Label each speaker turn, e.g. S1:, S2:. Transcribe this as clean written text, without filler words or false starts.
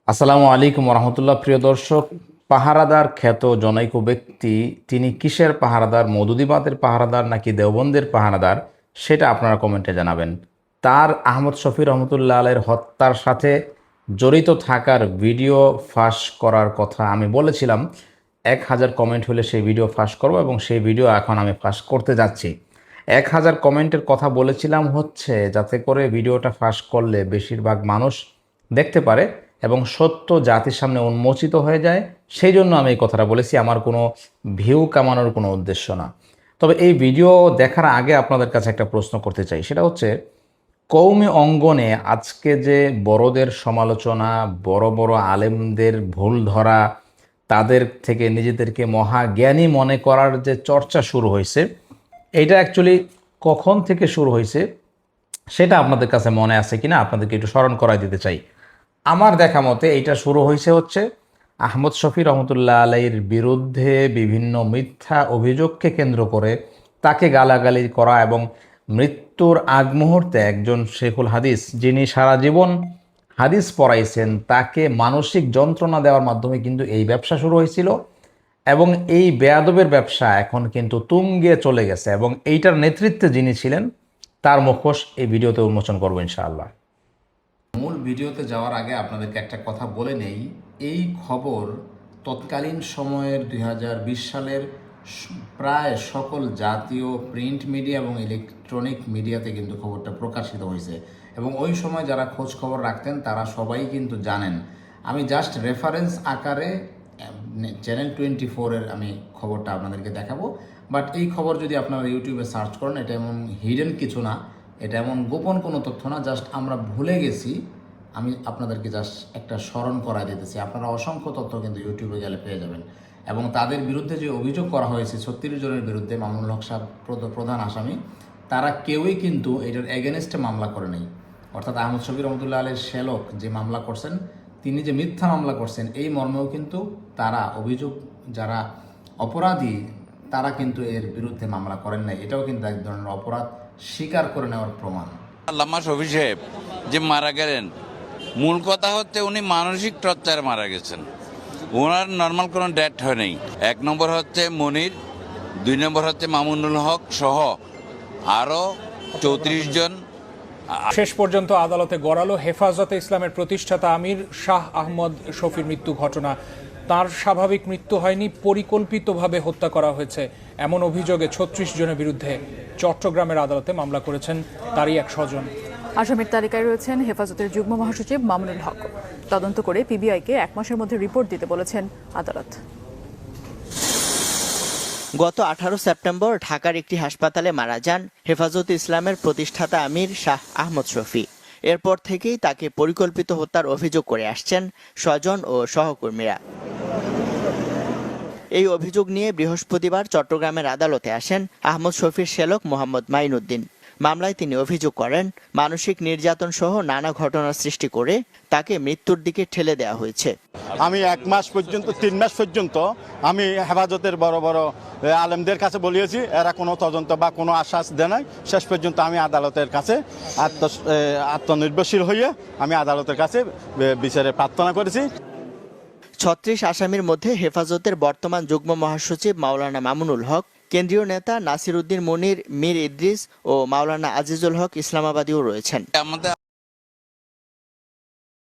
S1: আসসালামু আলাইকুম রহমতুল্লাহ। প্রিয় দর্শক, পাহারাদার খ্যাত জনৈক ব্যক্তি তিনি কিসের পাহারাদার, মওদুদিবাদের পাহারাদার নাকি দেওবন্দের পাহারাদার, সেটা আপনারা কমেন্টে জানাবেন। তার আহমদ শফি রহমতুল্লাহ আলাইয়ের হত্যার সাথে জড়িত থাকার ভিডিও ফাঁস করার কথা আমি বলেছিলাম। 1000 কমেন্ট হলে সেই ভিডিও ফাঁস করব এবং সেই ভিডিও এখন আমি ফাঁস করতে যাচ্ছি। 1000 কমেন্টের কথা বলেছিলাম হচ্ছে যাতে করে ভিডিওটা ফাঁস করলে বেশিরভাগ মানুষ দেখতে পারে এবং সত্য জাতির সামনে উন্মোচিত হয়ে যায়। সেই জন্য আমি এই কথাটা বলেছি, আমার কোনো ভিউ কামানোর কোনো উদ্দেশ্য না। তবে এই ভিডিও দেখার আগে আপনাদের কাছে একটা প্রশ্ন করতে চাই, সেটা হচ্ছে কওমি অঙ্গনে আজকে যে বড়দের সমালোচনা, বড় বড় আলেমদের ভুল ধরা, তাদের থেকে নিজেদেরকে মহাজ্ঞানী মনে করার যে চর্চা শুরু হয়েছে, এইটা অ্যাকচুয়ালি কখন থেকে শুরু হয়েছে সেটা আপনাদের কাছে মনে আছে কিনা আপনাদেরকে একটু স্মরণ করাই দিতে চাই। আমার দেখা মতে এইটা শুরু হয়েছে হচ্ছে আহমদ শফি রহমতুল্লাহ আলাইয়ের বিরুদ্ধে বিভিন্ন মিথ্যা অভিযোগকে কেন্দ্র করে তাকে গালাগালি করা এবং মৃত্যুর আগ মুহূর্তে একজন শেখুল হাদিস যিনি সারা জীবন হাদিস পড়াইছেন তাকে মানসিক যন্ত্রণা দেওয়ার মাধ্যমে কিন্তু এই ব্যবসা শুরু হয়েছিল এবং এই বেয়াদবের ব্যবসা এখন কিন্তু তুঙ্গে চলে গেছে এবং এইটার নেতৃত্বে যিনি ছিলেন তার মুখোশ এই ভিডিওতে উন্মোচন করবো ইনশাআল্লাহ। মূল ভিডিওতে যাওয়ার আগে আপনাদেরকে একটা কথা বলে নেই, এই খবর তৎকালীন সময়ের 2020 সালের প্রায় সকল জাতীয় প্রিন্ট মিডিয়া এবং ইলেকট্রনিক মিডিয়াতে কিন্তু খবরটা প্রকাশিত হয়েছে এবং ওই সময় যারা খোঁজ খবর রাখতেন তারা সবাই কিন্তু জানেন। আমি জাস্ট রেফারেন্স আকারে চ্যানেল 24-এর আমি খবরটা আপনাদেরকে দেখাবো। বাট এই খবর যদি আপনারা ইউটিউবে সার্চ করেন, এটা এমন হিডেন কিছু না, এটা এমন গোপন কোনো তথ্য না, জাস্ট আমরা ভুলে গেছি। আমি আপনাদেরকে জাস্ট একটা স্মরণ করাই দিতেছি। আপনারা অসংখ্য তথ্য কিন্তু ইউটিউবে গেলে পেয়ে যাবেন এবং তাদের বিরুদ্ধে যে অভিযোগ করা হয়েছে 36 জনের বিরুদ্ধে, মামুনুল হক সাহেব প্রধান আসামি, তারা কেউই কিন্তু এটার এগেনস্টে মামলা করে নেই। অর্থাৎ আহমদ শফি রহমতুল্লাহ আলাইয়ের শ্যালক যে মামলা করছেন, তিনি যে মিথ্যা মামলা করছেন এই মর্মেও কিন্তু তারা অভিযোগ যারা অপরাধী তারা কিন্তু এর বিরুদ্ধে মামলা করেন নাই। এটাও কিন্তু এক ধরনের অপরাধ স্বীকার করে নেওয়ার প্রমাণ।
S2: আল্লামা শফি সাহেব যে মারা গেলেন, মূল কথা হচ্ছে উনি মানসিক টর্চারে মারা গেছেন। ওনার নর্মাল কোনো ডেথ হয় নাই। 1 নম্বর হচ্ছে মনির, 2 নম্বর হচ্ছে মামুনুল হক সহ আরও 34 জন।
S3: শেষ পর্যন্ত আদালতে গড়ালো হেফাজতে ইসলামের প্রতিষ্ঠাতা আমির শাহ আহমদ শফির মৃত্যু ঘটনা। তার স্বাভাবিক মৃত্যু হয়নি, পরিকল্পিতভাবে হত্যা করা হয়েছে এমন অভিযোগে 36 জনের বিরুদ্ধে চট্টগ্রামের আদালতে মামলা করেছেন তারই এক স্বজন।
S4: আসামির তালিকায় রয়েছেন হেফাজতের যুগ্ম মহাসচিব মামুনুল হক। তদন্ত করে পিবিআইকে 1 মাসের মধ্যে রিপোর্ট দিতে বলেছেন আদালত।
S5: গত 18 সেপ্টেম্বর ঢাকার একটি হাসপাতালে মারা যান হেফাজতে ইসলামের প্রতিষ্ঠাতা আমির শাহ আহমদ শফি। এরপর থেকেই তাকে পরিকল্পিত হত্যার অভিযোগ করে আসছেন স্বজন ও সহকর্মীরা। এই অভিযোগ নিয়ে বৃহস্পতিবার চট্টগ্রামের আদালতে আসেন আহমদ শফির শ্যালক মোহাম্মদ মাইনুদ্দিন। মামলায় তিনি অভিযোগ করেন মানসিক নির্যাতন সহ নানা ঘটনার সৃষ্টি করে তাকে মৃত্যুর দিকে ঠেলে দেওয়া হয়েছে।
S6: আমি 1 মাস পর্যন্ত 3 মাস পর্যন্ত আমি হেফাজতের বড় বড় আলেমদের কাছে বলিয়েছি, এরা কোনো তদন্ত বা কোনো আশ্বাস দেয় নাই। শেষ পর্যন্ত আমি আদালতের কাছে আত্মনির্ভরশীল হয়ে আমি আদালতের কাছে বিচারে প্রার্থনা করেছি।
S5: 36 আসামির মধ্যে হেফাজতের বর্তমান যুগ্ম মহাসচিব মাওলানা মামুনুল হক, কেন্দ্রীয় নেতা নাসির উদ্দিন মনির, মীর ইদ্রিস ও মাওলানা আজিজুল হক ইসলামাবাদীও রয়েছেন।
S2: আমাদের